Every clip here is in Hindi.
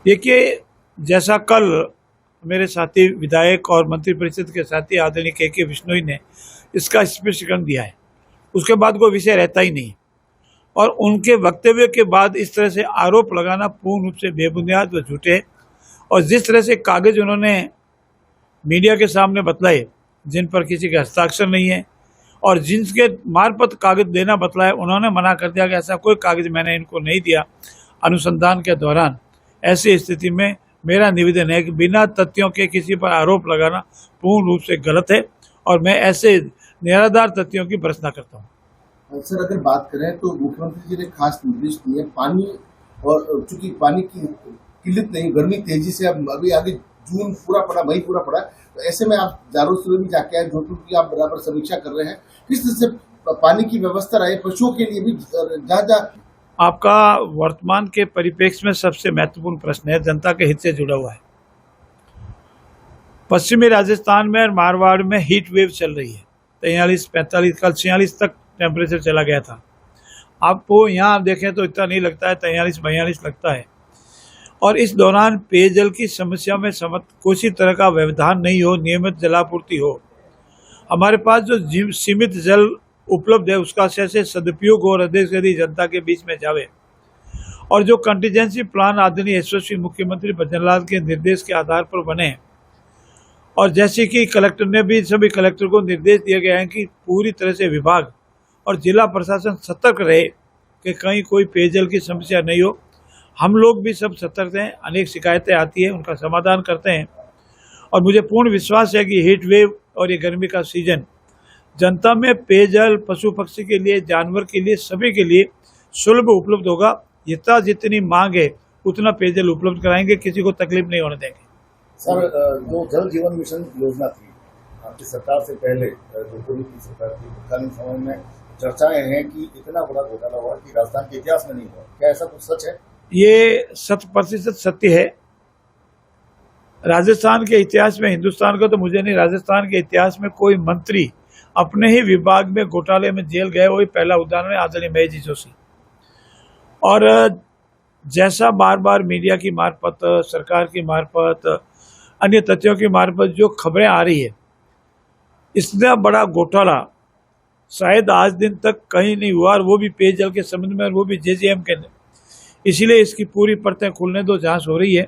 देखिए, जैसा कल मेरे साथी विधायक और मंत्री परिषद के साथी आदरणीय के बिश्नोई ने इसका स्पष्टीकरण दिया है, उसके बाद कोई विषय रहता ही नहीं। और उनके वक्तव्य के बाद इस तरह से आरोप लगाना पूर्ण रूप से बेबुनियाद व झूठे है। और जिस तरह से कागज उन्होंने मीडिया के सामने बतलाए, जिन पर किसी के हस्ताक्षर नहीं है और जिनके मार्फत कागज देना बतलाया, उन्होंने मना कर दिया कि ऐसा कोई कागज मैंने इनको नहीं दिया अनुसंधान के दौरान। ऐसी स्थिति में मेरा निवेदन है कि बिना तथ्यों के किसी पर आरोप लगाना पूर्ण रूप से गलत है और मैं ऐसे निराधार तथ्यों की भर्त्सना करता हूँ। सर, अगर बात करें तो मुख्यमंत्री जी ने खास निर्देश दिए पानी, और चूंकि पानी की किल्लत नहीं, गर्मी तेजी से अब अभी आगे जून पूरा पड़ा, मई पूरा पड़ा, तो ऐसे में आप जालोर में जाके आए, जोधपुर की आप बराबर समीक्षा कर रहे हैं, किस तरह से पानी की व्यवस्था रहे पशुओं के लिए भी, जहाँ जहाँ आपका वर्तमान के परिप्रेक्ष्य में सबसे महत्वपूर्ण प्रश्न है, जनता के हित से जुड़ा हुआ है। पश्चिमी राजस्थान में और मारवाड़ में हीट वेव चल रही है, 43, 45, कल 46 तक टेम्परेचर चला गया था। आपको यहाँ आप देखें तो इतना नहीं लगता है, 43, 42 लगता है। और इस दौरान पेयजल की समस्या में किसी तरह का व्यवधान नहीं हो, नियमित जलापूर्ति हो। हमारे पास जो सीमित जल उपलब्ध है उसका कैसे सदुपयोग और अधिक यदि जनता के बीच में जावे। और जो कंटीजेंसी प्लान आदरणीय यशस्वी मुख्यमंत्री भजनलाल के निर्देश के आधार पर बने हैं, और जैसे कि कलेक्टर ने भी, सभी कलेक्टर को निर्देश दिए गए हैं कि पूरी तरह से विभाग और जिला प्रशासन सतर्क रहे कि कहीं कोई पेयजल की समस्या नहीं हो। हम लोग भी सब सतर्क हैं, अनेक शिकायतें आती हैं, उनका समाधान करते हैं। और मुझे पूर्ण विश्वास है कि हीट वेव और ये गर्मी का सीजन जनता में पेयजल, पशु पक्षी के लिए, जानवर के लिए, सभी के लिए सुलभ उपलब्ध होगा। जितनी मांग है उतना पेयजल उपलब्ध कराएंगे, किसी को तकलीफ नहीं होने देंगे। सर, जो जल जीवन मिशन योजना थी आपकी सरकार से पहले, जो पूर्व की सरकार थी, तत्कालीन समय में चर्चाएं हैं कि इतना बड़ा घोटाला हुआ कि राजस्थान के इतिहास में नहीं हुआ। क्या ऐसा कुछ सच है? ये 100% सत्य है। राजस्थान के इतिहास में, हिंदुस्तान का तो मुझे नहीं, राजस्थान के इतिहास में कोई मंत्री अपने ही विभाग में घोटाले में जेल गए, वही पहला उदाहरण है आदरणीय महेश जी जोशी। और जैसा बार बार मीडिया की मार्फत, सरकार की मार्फत, अन्य तथ्यों की मार्फत जो खबरें आ रही है, इतना बड़ा घोटाला शायद आज दिन तक कहीं नहीं हुआ, और वो भी पेयजल के संबंध में, और वो भी जेजेएम के। इसीलिए इसकी पूरी परतें खुलने दो, जांच हो रही है।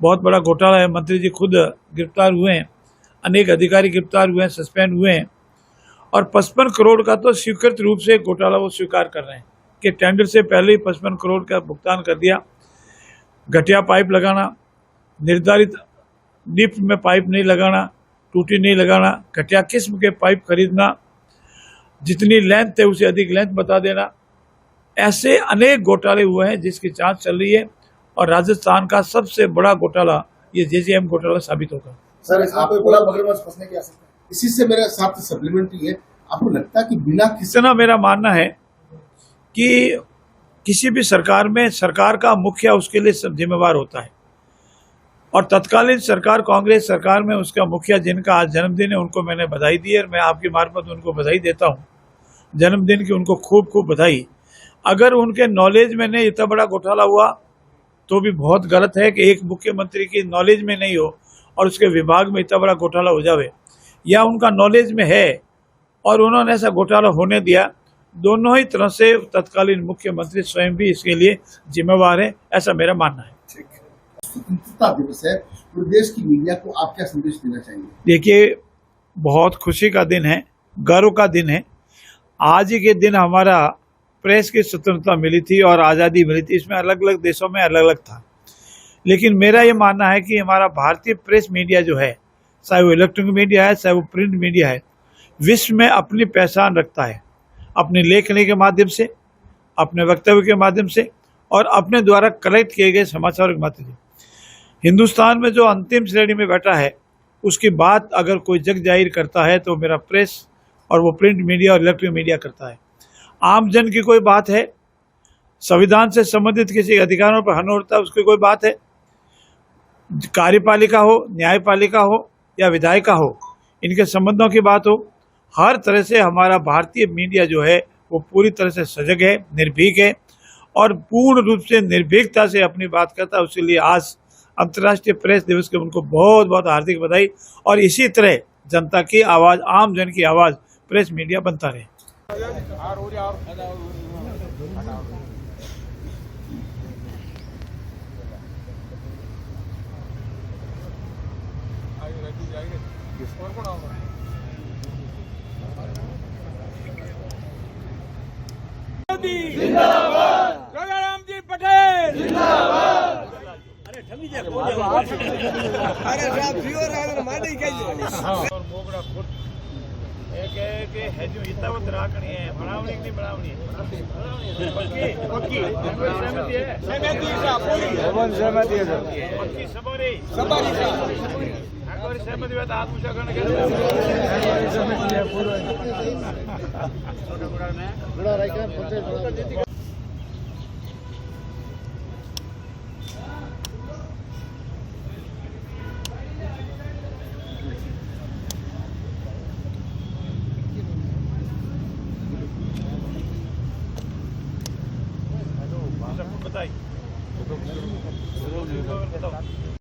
बहुत बड़ा घोटाला है, मंत्री जी खुद गिरफ्तार हुए हैं, अनेक अधिकारी गिरफ्तार हुए हैं, सस्पेंड हुए हैं। और 55 करोड़ का तो स्वीकृत रूप से घोटाला वो स्वीकार कर रहे हैं कि टेंडर से पहले ही 55 करोड़ का भुगतान कर दिया। घटिया पाइप लगाना, निर्धारित डिप्थ में पाइप नहीं लगाना, टूटी नहीं लगाना, घटिया किस्म के पाइप खरीदना, जितनी लेंथ है उसे अधिक लेंथ बता देना, ऐसे अनेक घोटाले हुए हैं जिसकी जांच चल रही है। और राजस्थान का सबसे बड़ा घोटाला ये जेजेएम घोटाला साबित होगा। सर, इसमें कोई बड़ा मगरमच्छ फंसने की आशंका है? इसी से मेरा साथ सप्लीमेंट्री है, आपको लगता है कि बिना किसी, इतना मेरा मानना है कि किसी भी सरकार में सरकार का मुखिया उसके लिए सब जिम्मेवार होता है। और तत्कालीन सरकार, कांग्रेस सरकार में उसका मुखिया जिनका आज जन्मदिन है, उनको मैंने बधाई दी है, और मैं आपकी मार्फत उनको बधाई देता हूँ, जन्मदिन की उनको खूब खूब बधाई। अगर उनके नॉलेज में नहीं इतना बड़ा घोटाला हुआ तो भी बहुत गलत है कि एक मुख्यमंत्री की नॉलेज में नहीं हो और उसके विभाग में इतना बड़ा घोटाला हो जावे, या उनका नॉलेज में है और उन्होंने ऐसा घोटाला होने दिया। दोनों ही तरह से तत्कालीन मुख्यमंत्री स्वयं भी इसके लिए जिम्मेवार है, ऐसा मेरा मानना है। स्वतंत्रता दिवस है, पूरे देश की मीडिया को आप क्या संदेश देना चाहेंगे? देखिए, बहुत खुशी का दिन है, गर्व का दिन है। आज ही के दिन हमारा प्रेस की स्वतंत्रता मिली थी और आज़ादी मिली थी। इसमें अलग अलग देशों में अलग अलग था, लेकिन मेरा ये मानना है कि हमारा भारतीय प्रेस मीडिया जो है, चाहे वो इलेक्ट्रॉनिक मीडिया है, चाहे वो प्रिंट मीडिया है, विश्व में अपनी पहचान रखता है, अपनी लेखनी के माध्यम से, अपने वक्तव्य के माध्यम से, और अपने द्वारा कलेक्ट किए गए समाचारों के माध्यम से। हिंदुस्तान में जो अंतिम श्रेणी में बैठा है, उसकी बात अगर कोई जग जाहिर करता है तो मेरा प्रेस और वो प्रिंट मीडिया और इलेक्ट्रॉनिक मीडिया करता है। आम जन की कोई बात है, संविधान से संबंधित किसी अधिकारों पर हनन होता है, उसकी कोई बात है, कार्यपालिका हो, न्यायपालिका हो या विधायिका हो, इनके संबंधों की बात हो, हर तरह से हमारा भारतीय मीडिया जो है वो पूरी तरह से सजग है, निर्भीक है, और पूर्ण रूप से निर्भीकता से अपनी बात करता है। उसके लिए आज अंतर्राष्ट्रीय प्रेस दिवस के उनको बहुत बहुत हार्दिक बधाई। और इसी तरह जनता की आवाज़, आम जन की आवाज़ प्रेस मीडिया बनता रहे। गंगाराम जी पटेल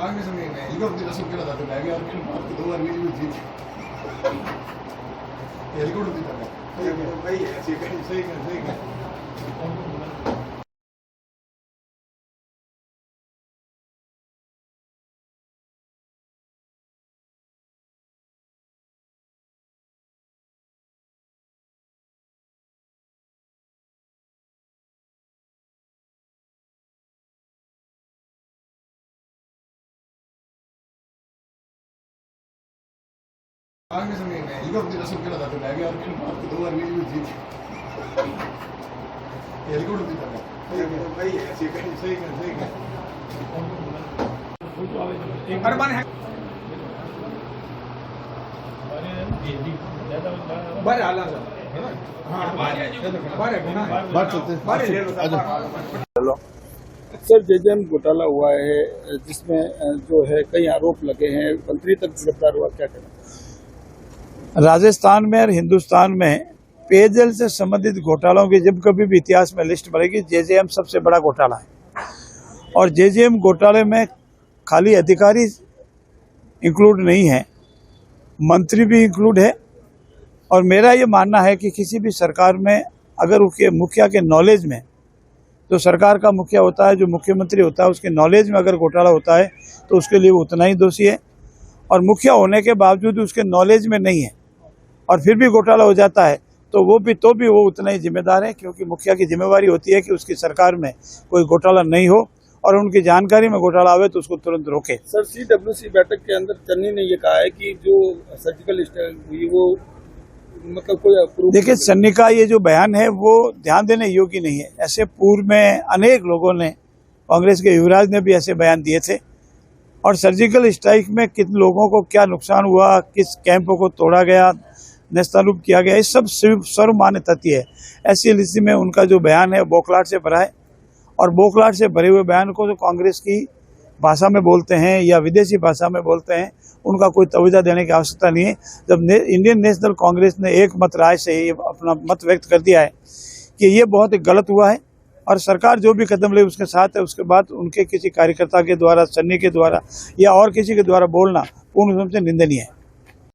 आगे समय में इधर उधर रसम केला जातो बॅगे आणखी मार्क 2 बार गेली होती हेलिकॉप्टर होती त्याला भाई ऐसे कहीं सही कर आगे समय में इधर उधर रसम केला जातो बॅगे आणखी मार्क 2 बार गेली होती हेलिकॉप्टर होती त्याला भाई ऐसे कहीं सही कर बरे आला सर जेजेएम घोटाला हुआ है जिसमें जो है कई आरोप लगे हैं, मंत्री तक गिरफ्तार हुआ, क्या कहना? राजस्थान में और हिंदुस्तान में पेयजल से संबंधित घोटालों की जब कभी भी इतिहास में लिस्ट बनेगी, जेजेएम सबसे बड़ा घोटाला है। और जेजेएम घोटाले में खाली अधिकारी इंक्लूड नहीं है, मंत्री भी इंक्लूड है। और मेरा ये मानना है कि किसी भी सरकार में अगर उसके मुखिया के नॉलेज में, जो सरकार का मुखिया होता है, जो मुख्यमंत्री होता है, उसके नॉलेज में अगर घोटाला होता है तो उसके लिए वो उतना ही दोषी है। और मुखिया होने के बावजूद उसके नॉलेज में नहीं है और फिर भी घोटाला हो जाता है तो भी वो उतना ही जिम्मेदार है, क्योंकि मुखिया की जिम्मेवारी होती है कि उसकी सरकार में कोई घोटाला नहीं हो और उनकी जानकारी में घोटाला आवे तो उसको तुरंत रोके। सर, CWC बैठक के अंदर चन्नी ने ये कहा है कि जो सर्जिकल स्ट्राइक हुई वो मतलब कोई अप्रूव। देखिए, सन्नी का ये जो बयान है वो ध्यान देने योग्य नहीं है। ऐसे पूर्व में अनेक लोगों ने, कांग्रेस के युवराज ने भी ऐसे बयान दिए थे। और सर्जिकल स्ट्राइक में किन लोगों को क्या नुकसान हुआ, किस कैंपों को तोड़ा गया, नेस्तनाबूद किया गया, ये सब सर्वमान्य तथ्य है। ऐसी स्थिति में उनका जो बयान है बौखलाहट से भरा है। और बौखलाहट से भरे हुए बयान को जो कांग्रेस की भाषा में बोलते हैं या विदेशी भाषा में बोलते हैं, उनका कोई तवज्जो देने की आवश्यकता नहीं है। जब इंडियन नेशनल कांग्रेस ने एक मत राय से ये अपना मत व्यक्त कर दिया है कि ये बहुत गलत हुआ है और सरकार जो भी कदम ले उसके साथ है, उसके बाद उनके किसी कार्यकर्ता के द्वारा, सन्नी के द्वारा या और किसी के द्वारा बोलना पूर्ण रूप से निंदनीय है।